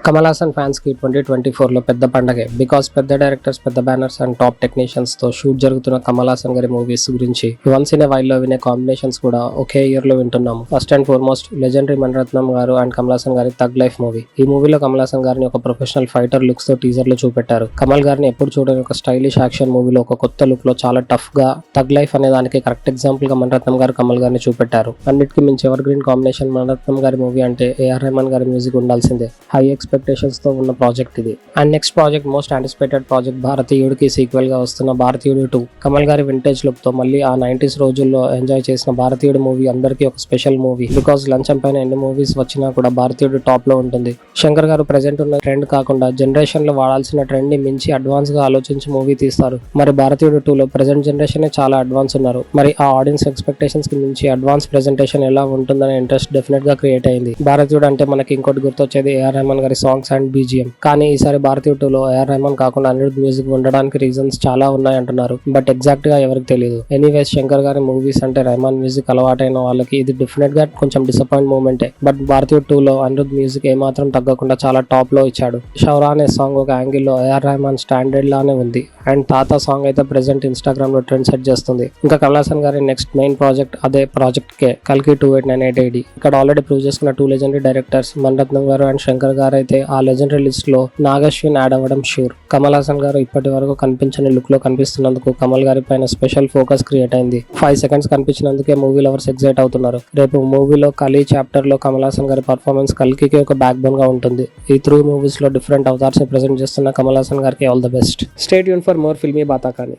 Kamal Haasan fans కి 2024 లో పెద్ద పండగే. బికాస్ పెద్ద డైరెక్టర్స్, పెద్ద బ్యానర్స్ అండ్ టాప్ టెక్నీషియన్స్ తో షూట్ జరుగుతున్న కమల్ హాసన్ గారి మూవీస్ గురించి వన్స్ ఇన్ ఎ వైల్ లో వినే కాంబినేషన్స్ కూడా ఒకే ఇయర్ లో వింటున్నాము. First and foremost legendary Maniratnam గారు అండ్ కమల్ హాసన్ గారి థగ్ లైఫ్ మూవీ. ఈ మూవీలో కమల్ హాసన్ గారిని ఒక ప్రొఫెషనల్ ఫైటర్ లుక్స్ తో టీజర్ లో చూపెట్టారు. కమల్ గారిని ఎప్పుడు చూడని ఒక స్టైలిష్ యాక్షన్ మూవీలో ఒక కొత్త లుక్ లో చాలా టఫ్ గా థగ్ లైఫ్ అనే దానికి కరెక్ట్ ఎగ్జాంపుల్ గా మణిరత్నం గారు కమల్ గారిని చూపెట్టారు. అన్నిటికీ మించి ఎవర్ గ్రీన్ కాంబినేషన్ మణిరత్నం గారి మూవీ అంటే ఏఆర్ రెహమాన్ గారి మ్యూజిక్ ఉండాల్సిందే. హై ఎక్స్పెక్టేషన్స్ తో ఉన్న ప్రాజెక్ట్ ఇది. And next project most anticipated project భారతీయుడికి సీక్వెల్ గా వస్తున్న భారతీయుడు 2. కమల్ గారి వింటేజ్ లుక్ తో మళ్ళీ ఆ 90s రోజుల్లో ఎంజాయ్ చేసిన భారతీయుడు మూవీ అందరికీ ఒక స్పెషల్ మూవీ. బికాస్ లంచం పైన ఎన్ని మూవీస్ వచ్చినా కూడా భారతీయుడు టాప్ లో ఉంటుంది. శంకర్ గారు ప్రెసెంట్ ఉన్న ట్రెండ్ కాకుండా జనరేషన్ లో వాడాల్సిన ట్రెండ్ ని మించి అడ్వాన్స్ గా ఆలోచించి మూవీ తీస్తారు. మరి భారతీయుడు 2 లో ప్రెసెంట్ జనరేషన్ చాలా అడ్వాన్స్ ఉన్నారు. మరి ఆ ఆడియన్స్ ఎక్స్పెక్టేషన్స్ కి మించి అడ్వాన్స్ ప్రెజెంటేషన్ ఎలా ఉంటుందనే ఇంట్రెస్ట్ డెఫినెట్ గా క్రియేట్ అయింది. భారతీయుడు అంటే మనకి ఇంకోటి గుర్తొచ్చేది ఏఆర్ రెహమాన్ గారి సాంగ్స్ అండ్ బీజిఎం. కానీ ఈసారి భారతీయుడు 2 లో ఏఆర్ రెహమాన్ కాకుండా అనిరుద్ మ్యూజిక్ ఉండడానికి రీజన్స్ చాలా ఉన్నాయి అంటున్నారు. బట్ ఎగ్జాక్ట్ గా ఎవరికి తెలియదు. ఎనీవేస్ శంకర్ గారి మూవీస్ అంటే రెహమాన్ మ్యూజిక్ అలవాటైన వాళ్ళకి ఇది డెఫినెట్ గా కొంచెం డిసప్పాయింట్ మూమెంటే. బట్ భారతీయుడు 2 లో అనిరుద్ మ్యూజిక్ ఏమాత్రం తగ్గకుండా చాలా టాప్ లో ఇచ్చాడు. షౌరా అనే సాంగ్ ఒక యాంగిల్ లో ఏఆర్ రెహమాన్ స్టాండర్డ్ లానే ఉంది. అండ్ తాత సాంగ్ అయితే ప్రెసెంట్ ఇన్స్టాగ్రామ్ లో ట్రెండ్ సెట్ చేస్తుంది. ఇంకా కమల్ హాసన్ గారి నెక్స్ట్ మెయిన్ ప్రాజెక్ట్ అదే ప్రాజెక్ట్ కే కల్కి 2898 ఇక్కడ ఆల్రెడీ ప్రూవ్ చేసుకున్న 2 లెజెండరీ డైరెక్టర్స్ మణిరత్నం గారు అండ్ శంకర్ గారు అయితే ఆ లెజెండరీ లిస్ట్ లో నాగశ్విన్ యాడ్ అవ్వడం ష్యూర్. కమల్ హాసన్ గారు ఇప్పటి వరకు కనిపించని లుక్ లో కనిపిస్తున్నందుకు కమల్ గారి పైన స్పెషల్ ఫోకస్ క్రియేట్ అయింది. 5 seconds కనిపించినందుకే మూవీ లవర్స్ ఎగ్జైట్ అవుతున్నారు. రేపు మూవీలో కలీ చాప్టర్ లో కమల్ హాసన్ గారి పర్ఫార్మెన్స్ కల్కి ఒక బ్యాక్ బోన్ గా ఉంటుంది. ఈ 3 మూవీస్ లో డిఫరెంట్ అవతార్స్ ని ప్రెజెంట్ చేస్తున్న కమల్ హాసన్ గారికి all the best. Stay tuned for more filmy బాతా కానీ.